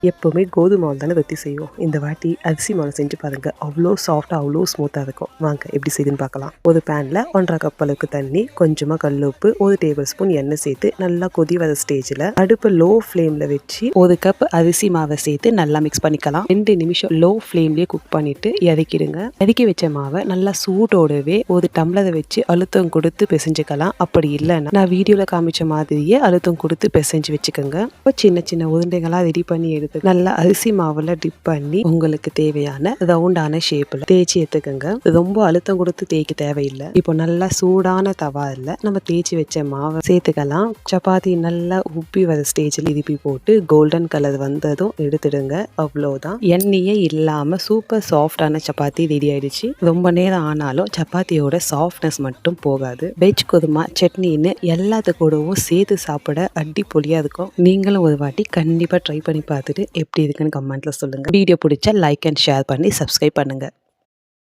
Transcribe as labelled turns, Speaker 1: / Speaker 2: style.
Speaker 1: எப்போவுமே கோதுமை மாவு தானே ரொட்டி செய்வோம். இந்த வாட்டி அரிசி மாவு செஞ்சு பாருங்க. அவ்வளோ சாஃப்டாக அவ்வளோ ஸ்மூத்தாக இருக்கும். வாங்க எப்படி செய்யுதுன்னு பார்க்கலாம். ஒரு பேனில் 1.5 கப் அளவுக்கு தண்ணி, கொஞ்சமாக கல் உப்பு, 1 டேபிள் ஸ்பூன் எண்ணெய் சேர்த்து நல்லா கொதி வர ஸ்டேஜில் அடுப்பு லோ ஃப்ளேமில் வச்சு 1 கப் அரிசி மாவை சேர்த்து நல்லா மிக்ஸ் பண்ணிக்கலாம். 2 நிமிஷம் லோ ஃப்ளேம்லேயே குக் பண்ணிட்டு இறக்கிடுங்க. இறக்கி வச்ச மாவை நல்லா சூடோடவே ஒரு டம்ளரை வச்சு அழுத்தம் கொடுத்து பிசைஞ்சுக்கலாம். அப்படி இல்லைன்னா நான் வீடியோவில் காமிச்ச மாதிரியே அழுத்தம் கொடுத்து பிசைஞ்சு வச்சுக்கோங்க. சின்ன சின்ன உருண்டைகளாக ரெடி பண்ணி எடுத்து நல்லா அரிசி மாவுல டிப் பண்ணி உங்களுக்கு தேவையான ரவுண்டான ஷேப்ல தேய்ச்சி எடுத்துக்கோங்க. ரொம்ப அழுத்தம் கொடுத்து தேய்க்க தேவையில்லை. இப்போ நல்லா சூடான தவால நம்ம தேய்ச்சி வச்ச மாவை சேர்த்துக்கலாம். சப்பாத்தி நல்லா உப்பி வர ஸ்டேஜில் திருப்பி போட்டு கோல்டன் கலர் வந்ததும் எடுத்துடுங்க. அவ்வளோதான். எண்ணெயே இல்லாம சூப்பர் சாஃப்டான சப்பாத்தி ரெடி ஆயிடுச்சு. ரொம்ப நேரம் ஆனாலும் சப்பாத்தியோட சாஃப்ட்னஸ் மட்டும் போகாது. வெஜ் குருமா சட்னின்னு எல்லாத்து கூடவும் சேர்த்து சாப்பிட அடிப்பொலியா இருக்கும். நீங்களும் ஒரு வாட்டி கண்டிப்பா ட்ரை பண்ணி பார்த்துட்டு எப்படி இருக்குன்னு கமெண்ட்ல சொல்லுங்க. வீடியோ பிடிச்சா லைக் அண்ட் ஷேர் பண்ணி சப்ஸ்கிரைப் பண்ணுங்க.